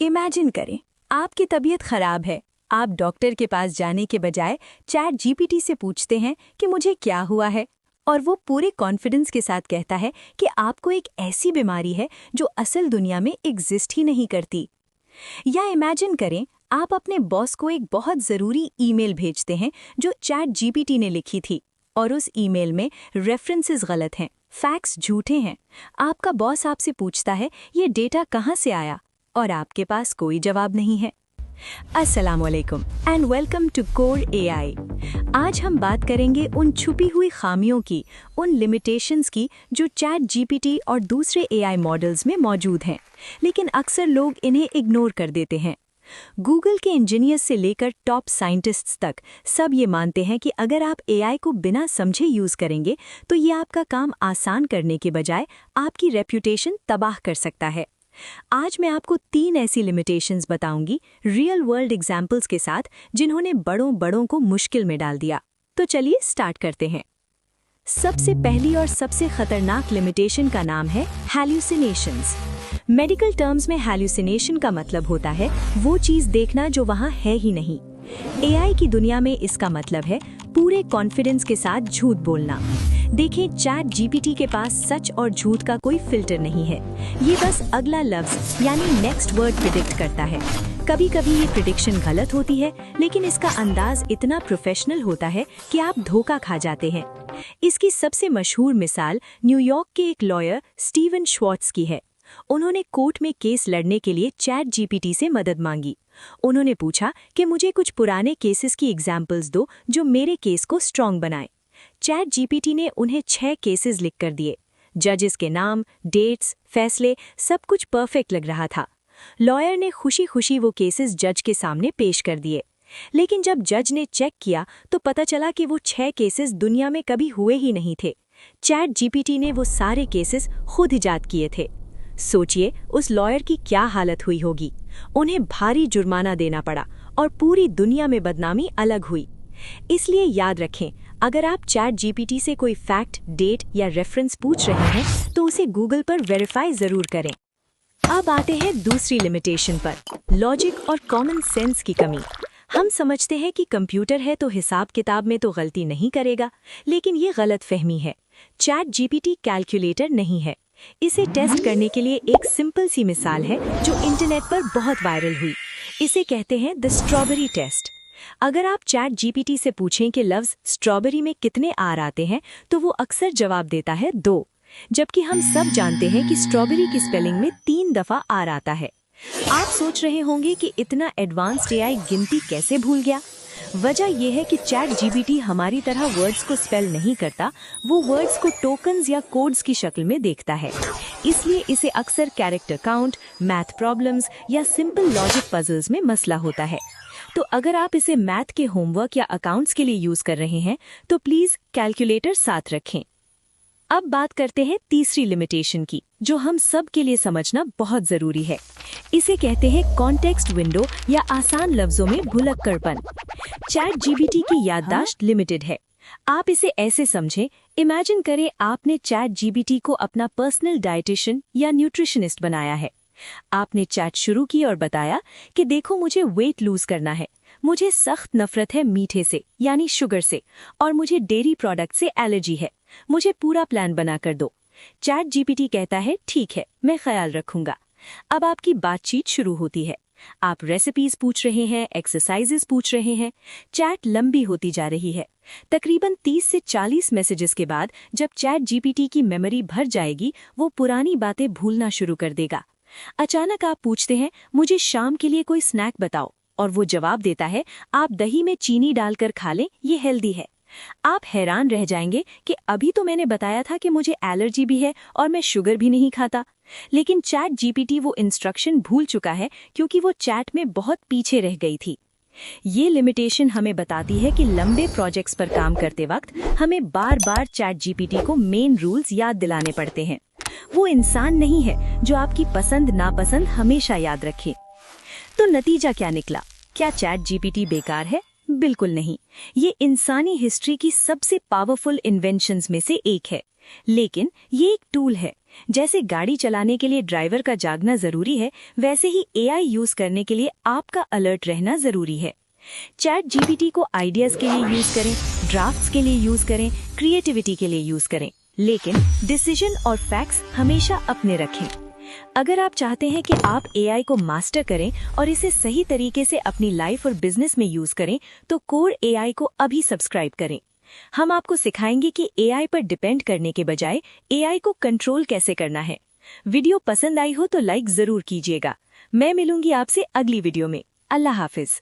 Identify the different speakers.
Speaker 1: Imagine करें, आपकी तबीयत खराब है। आप डॉक्टर के पास जाने के बजाय चैट जीपीटी से पूछते हैं कि मुझे क्या हुआ है, और वो पूरे कॉन्फिडेंस के साथ कहता है कि आपको एक ऐसी बीमारी है जो असल दुनिया में एग्जिस्ट ही नहीं करती। या इमेजिन करें, आप अपने बॉस को एक बहुत ज़रूरी ईमेल भेजते हैं जो चैट जीपीटी ने लिखी थी, और उस ईमेल में रेफरेंसेस गलत हैं, फैक्ट्स झूठे हैं। आपका बॉस आपसे पूछता है, ये डेटा कहाँ से आया, और आपके पास कोई जवाब नहीं है। अस्सलाम वालेकुम and welcome to core AI. आज हम बात करेंगे उन छुपी हुई खामियों की, उन लिमिटेशंस की जो चैट जीपीटी और दूसरे एआई मॉडल्स में मौजूद हैं, लेकिन अक्सर लोग इन्हें इग्नोर कर देते हैं। गूगल के इंजीनियर्स से लेकर टॉप साइंटिस्ट्स तक सब ये मानते हैं कि अगर आप एआई को बिना समझे यूज़ करेंगे तो ये आपका काम आसान करने के बजाय आपकी रेप्यूटेशन तबाह कर सकता है। आज मैं आपको 3 ऐसी लिमिटेशंस बताऊंगी रियल वर्ल्ड एग्जाम्पल्स के साथ, जिन्होंने बड़ों को मुश्किल में डाल दिया। तो चलिए स्टार्ट करते हैं। सबसे पहली और सबसे खतरनाक लिमिटेशन का नाम है हैल्यूसिनेशंस। मेडिकल टर्म्स में हैल्यूसिनेशन का मतलब होता है वो चीज़ देखना जो वहाँ है ही नहीं। एआई की दुनिया में इसका मतलब है पूरे कॉन्फिडेंस के साथ झूठ बोलना। देखें, चैट जीपीटी के पास सच और झूठ का कोई फिल्टर नहीं है। ये बस अगला लफ्ज यानी नेक्स्ट वर्ड प्रिडिक्ट करता है। कभी कभी ये प्रिडिक्शन गलत होती है, लेकिन इसका अंदाज इतना प्रोफेशनल होता है कि आप धोखा खा जाते हैं। इसकी सबसे मशहूर मिसाल न्यूयॉर्क के एक लॉयर स्टीवन श्वार्ट्ज की है। उन्होंने कोर्ट में केस लड़ने के लिए चैट जीपीटी से मदद मांगी। उन्होंने पूछा कि मुझे कुछ पुराने केसेस की एग्जाम्पल्स दो जो मेरे केस को स्ट्रॉन्ग बनाए। चैट जीपीटी ने उन्हें 6 केसेस लिख कर दिए। जजेस के नाम, डेट्स, फैसले, सब कुछ परफेक्ट लग रहा था। लॉयर ने खुशी खुशी वो केसेस जज के सामने पेश कर दिए। लेकिन जब जज ने चेक किया तो पता चला कि वो 6 केसेस दुनिया में कभी हुए ही नहीं थे। चैट जीपीटी ने वो सारे केसेस खुद इजाद किए थे। सोचिए उस लॉयर की क्या हालत हुई होगी। उन्हें भारी जुर्माना देना पड़ा और पूरी दुनिया में बदनामी अलग हुई। इसलिए याद रखें, अगर आप चैट जीपीटी से कोई फैक्ट, डेट या रेफरेंस पूछ रहे हैं तो उसे गूगल पर वेरीफाई जरूर करें। अब आते हैं दूसरी लिमिटेशन पर, लॉजिक और कॉमन सेंस की कमी। हम समझते हैं कि कंप्यूटर है तो हिसाब किताब में तो गलती नहीं करेगा, लेकिन ये गलत फहमी है। चैट जीपीटी कैलकुलेटर नहीं है। इसे टेस्ट करने के लिए एक सिंपल सी मिसाल है जो इंटरनेट पर बहुत वायरल हुई। इसे कहते हैं द स्ट्रॉबेरी टेस्ट। अगर आप चैट जीपीटी से पूछें कि लफ्ज़ स्ट्रॉबेरी में कितने आर आते हैं तो वो अक्सर जवाब देता है 2, जबकि हम सब जानते हैं कि स्ट्रॉबेरी की स्पेलिंग में 3 दफ़ा आर आता है। आप सोच रहे होंगे कि इतना एडवांस्ड एआई गिनती कैसे भूल गया। वजह यह है कि चैट जीपीटी हमारी तरह वर्ड्स को स्पेल नहीं करता, वो वर्ड्स को टोकन्स या कोड्स की शक्ल में देखता है। इसलिए इसे अक्सर कैरेक्टर काउंट, मैथ प्रॉब्लम्स या सिंपल लॉजिक पजल्स में मसला होता है। तो अगर आप इसे मैथ के होमवर्क या अकाउंट्स के लिए यूज कर रहे हैं तो प्लीज कैलकुलेटर साथ रखें। अब बात करते हैं तीसरी लिमिटेशन की, जो हम सब के लिए समझना बहुत जरूरी है। इसे कहते हैं कॉन्टेक्स्ट विंडो या आसान लफ्जों में भुलक्कड़पन। चैट जीपीटी की याददाश्त लिमिटेड है। आप इसे ऐसे समझें, इमेजिन करें आपने चैट जीपीटी को अपना पर्सनल डाइटिशियन या न्यूट्रिशनिस्ट बनाया है। आपने चैट शुरू की और बताया कि देखो, मुझे वेट लूज करना है, मुझे सख्त नफरत है मीठे से यानी शुगर से, और मुझे डेयरी प्रोडक्ट से एलर्जी है, मुझे पूरा प्लान बना कर दो। चैट जीपीटी कहता है ठीक है, मैं ख्याल रखूंगा। अब आपकी बातचीत शुरू होती है। आप रेसिपीज पूछ रहे हैं, एक्सरसाइजेस पूछ रहे हैं। चैट लंबी होती जा रही है। तकरीबन 30 से 40 मैसेजेस के बाद जब चैट जीपीटी की मेमोरी भर जाएगी, वो पुरानी बातें भूलना शुरू कर देगा। अचानक आप पूछते हैं, मुझे शाम के लिए कोई स्नैक बताओ, और वो जवाब देता है, आप दही में चीनी डालकर खा लें, ये हेल्दी है। आप हैरान रह जाएंगे कि अभी तो मैंने बताया था कि मुझे एलर्जी भी है और मैं शुगर भी नहीं खाता। लेकिन चैट जीपीटी वो इंस्ट्रक्शन भूल चुका है क्योंकि वो चैट में बहुत पीछे रह गई थी। ये लिमिटेशन हमें बताती है कि लंबे प्रोजेक्ट्स पर काम करते वक्त हमें बार बार चैट जीपीटी को मेन रूल्स याद दिलाने पड़ते हैं। वो इंसान नहीं है जो आपकी पसंद नापसंद हमेशा याद रखे। तो नतीजा क्या निकला? क्या चैट जीपीटी बेकार है? बिल्कुल नहीं। ये इंसानी हिस्ट्री की सबसे पावरफुल इन्वेंशंस में से एक है। लेकिन ये एक टूल है, जैसे गाड़ी चलाने के लिए ड्राइवर का जागना जरूरी है, वैसे ही एआई यूज करने के लिए आपका अलर्ट रहना जरूरी है। चैट जीपीटी को आइडियाज के लिए यूज करें, ड्राफ्ट्स के लिए यूज करें, क्रिएटिविटी के लिए यूज करें, लेकिन डिसीजन और फैक्ट्स हमेशा अपने रखें। अगर आप चाहते हैं कि आप एआई को मास्टर करें और इसे सही तरीके से अपनी लाइफ और बिजनेस में यूज करें, तो कोर एआई को अभी सब्सक्राइब करें। हम आपको सिखाएंगे कि एआई पर डिपेंड करने के बजाय एआई को कंट्रोल कैसे करना है। वीडियो पसंद आई हो तो लाइक जरूर कीजिएगा। मैं मिलूंगी आपसे अगली वीडियो में। अल्लाह हाफिज।